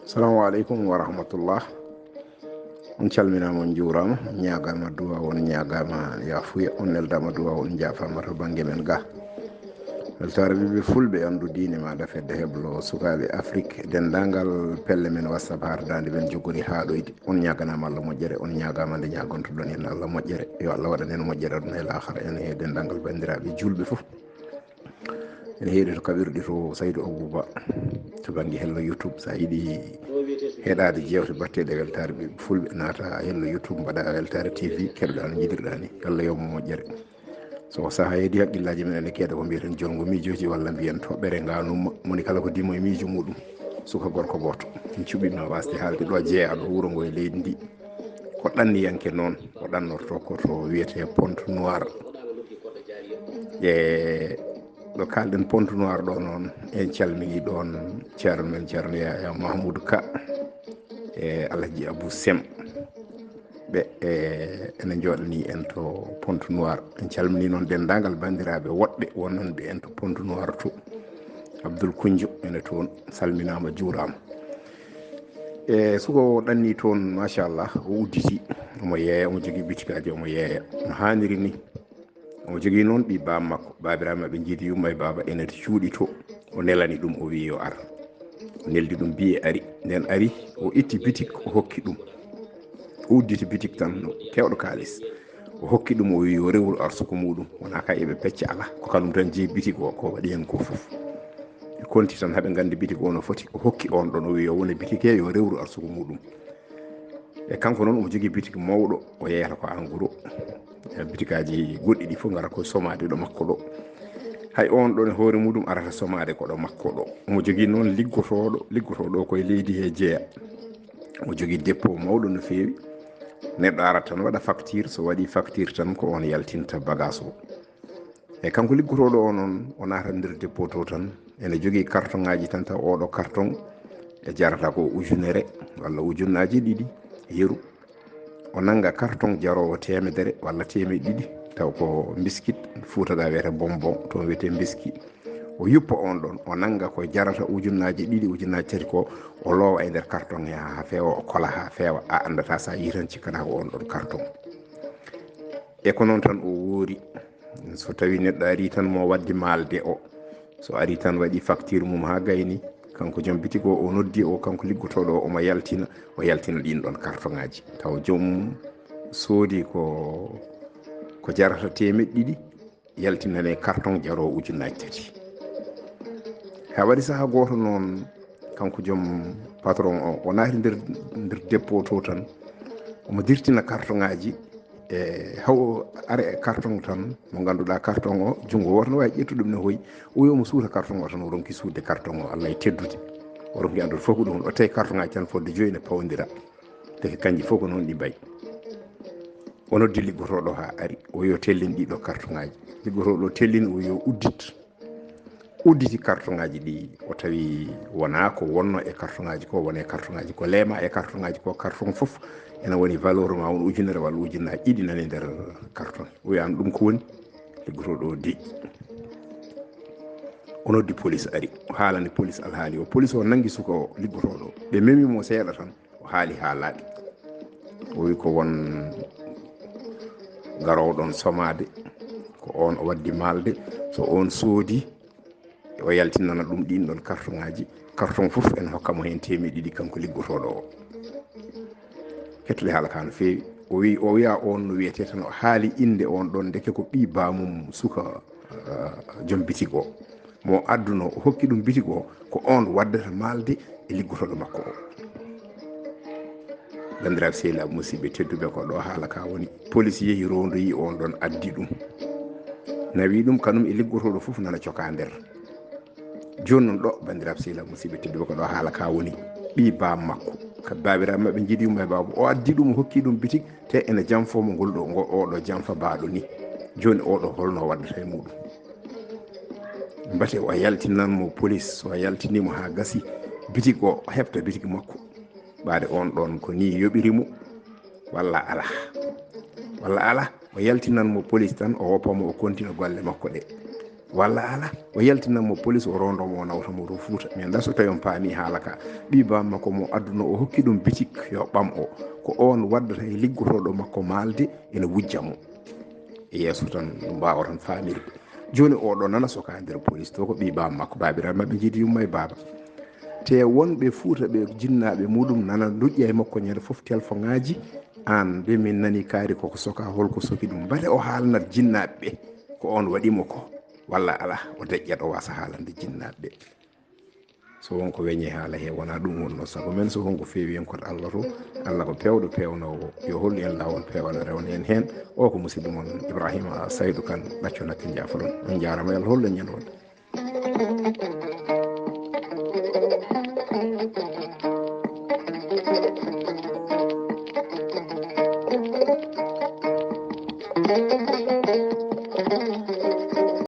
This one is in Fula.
Assalamu alaikum wa rahmatullah. On calminama on juurama ñagama duwa on ñagama yafuya on neldama duwa on jafama to banggue men ga weltare ɓiɓɓe fulɓe andu diine maɗa fedde heblo sukaɓe afrique dendagal pelle men whatsapp hardande men jogori haɗoyde on ñaganama Allah moƴƴere on ñagama nde ñagontoɗon hen Allah moƴƴere yo Allah waɗan hen moƴƴere aduna e lahara en e dendagal bandiraɓe julɓe foof ene heeɗi to kaɓirɗi to Saydou Abouba to banggue hello YouTube sa yiiɗi heeɗade jewte batteɗe weltare ɓiɓɓe fulɓe naata hello YouTube mbaɗa weltare TV keɗoɗa no jiɗirɗa ni Allah yowmo moƴƴere so saaha heedi haqqillaji men ene keeɗa ko mbiyeten jolngo mijooji walla mbiyen toɓɓere nganumma moni kala ko dimo e miijo muɗum suka gorko goto en cuɓima wasde haalde ɗo jeeyaɗo wuuro ngo e leydi ndi ko ɗanniyanke noon o ɗannorto koto wiyete ponte noir e ɗo kalɗen ponte noir ɗo noon en calmini ɗon ceerno men ceerno Yaya Mahmoudou Ka e Alhaji Abou Sem ɓe ene jooɗani en to ponte noir en calmini noon dendagal bandiraɓe woɗɓe wonnon ɓe en to ponte noir to Abdoul Koundio ene toon salminama juurama e suko ɗanni toon machallah o udditi omo yeeya omo jogui bitikaji omo yeeya no hanniri ni omo jogui noon ɓi bam makko babiraɓe maɓe jiidi yumma e baba ene cuuɗi to o nelani ɗum o wi yo ar o neldi ɗum biye ari nden ari o itti bitik o hokki ɗum o udditi bitik tan kewɗo kalis o hokki ɗum o wi yo rewru arsuko muɗum wona ka eɓe pecca ala ko kanum tan jeeyi bitik o ko waɗi hen ko foof e konti tan haaɓe gandi bitik o no foti o hokki on ɗon o wi yo wona bitik he yo rewru arsuko muɗum e kanko noon omo jogui bitik mawɗo o yeyata ko en gros bitikaji goɗɗi ɗi fof gara koye somade ɗo makko ɗo hay on ɗon e hoore muɗum arata somade koɗo makko ɗo omo jogui noon liggotoɗo koye leydi he jeeya omo jogui dépôt mawɗo no fewi neɗɗo arata tan waɗa facture so waɗi facture tan ko on yaltinta bagage o e kanko liggotoɗo o noon o naata nder dépôt to tan ene jogui carton ngaji tan taw oɗo carton e jarata ko ujunere walla ujunnaji ɗiɗi yeeru o nanga carton jarowo temedere walla temeɗe ɗiɗi taw ko biscuit fuutaga wiyete bonbon to wiyete biscuit o yuppa on ɗon o nanga ko jarata ujunnaji ɗiɗi ujunnaji tati ko o loowa e nder carton he ha feewa o kola ha feewa a andata sa yi tan cikkata ko on ɗon carton e ko noon tan o woori so tawi neɗɗo ari tan mo wadde malde o so ari tan waɗi facture mum ha gayni kanko joom bitik o noddi o kanko liggotoɗo o omo yaltina ɗin ɗon carton ngaji taw joom soodi ko jarata temeɗe ɗiɗi yaltinane carton jarowo ujunnaji tati ha waɗi saaha goto noon kanko joom patron o naati nder dépôt to tan omo dirtina carton ngaji e haw ara e carton tan mo ganduɗa carton o junggo woto no wawi ƴettude ɗum ne hoyi o wi omo suuta carton o tan o ronki suudde carton o Allah e teddude o ronki andude fof ko ɗum o tawi carton ngaji tan fodde joyi ne pawdira te kanji fof ko noon ɗi mbayi o noddi liggotoɗo ha ari o yo tellin ɗiɗo carton ngaji liggotoɗo tellini o yo udditi carton ngaji ɗi o tawi wona ko wonno e carton ngaji ko wona e carton ngaji ko leema e carton ngaji ko carton foof ene woni valeur ma won ujunere walla ujunnaji ɗiɗi nani nder carton o wi an ɗum ko woni liggotoɗo di o noddi police ari o haalani police alhaali o police o nangi suka o liggotoɗo ɓe memimo seeɗa tan o haali haalaɓe o wi ko won garowo ɗon somade ko on o waddi malde so on soodi o yaltinana ɗum ɗin ɗon carton ngaji carton fof en hokkamo hen temeɗe ɗiɗi kanko liggotoɗo o hettude haala ka no fewi o wiya on no wiyete tan o haali inde on ɗon deke ko ɓi bamum suka joom bitik o mo adduno o hokki ɗum bitik o ko on waddata malde e liggotoɗo makko o bandiraɓe sehilaɓe musidɓe tedduɓe ko ɗo haala ka woni police yeehi rondoyi on ɗon addi ɗum nawi ɗum kanum e liggotoɗo fof nana coka nder joni noon ɗo bandiraɓe sehilaɓe musidɓe tedduɓe ko ɗo haala ka woni ɓi bam makko babiraɓe mabɓe jiiɗi yumma e baba o addi ɗum o hokki ɗum bitik te ene janfomo ngol ɗo oɗo janfa baɗo ni joni oɗo holno waddata e muɗum mbate o yaltinanmo police so yaltinimo ha gasi bitik o heɓta bitik makko ɓaade on ɗon ko ni yoɓirimo walla ala o yaltinanmo police tan o woppamo o continue golle makko ɗe walla ala o yaltinanmo police o rondomo o nawtamo to Fuuta min da so tawi on paami haala ka ɓi bam makko mo adduno o hokki ɗum bitik yo ɓam o ko on waddata e liggotoɗo makko maalde ene wujja mo e yeeso tan mbawa tan faamirde joni oɗo nana soka nder police to ko ɓi bam makko babiraɓe mabɓe jiidi yumma e baba te wonɓe Fuuta ɓe jinnaɓe muɗum nana duƴƴa e makko ñande foof téléphone ŋaji an ɓe min nani kaari koko soka holko soki ɗum mbate o haalnat jinnaɓe ɓe ko on waɗimo ko walla ala o deƴƴat o wasa haalande jinnaɓe ɓe so wonko weñe haala he wona ɗum wonno saago men so wonko feewi en koto Allah to Allah ko pewɗo pewnowo yo hollu en lawol pewal rewna en hen o ko musidɗo moon Ibrahima Saydu Kan ɗaccu nakke jaafoɗon on jarama yo Allah hollu en ñande wonde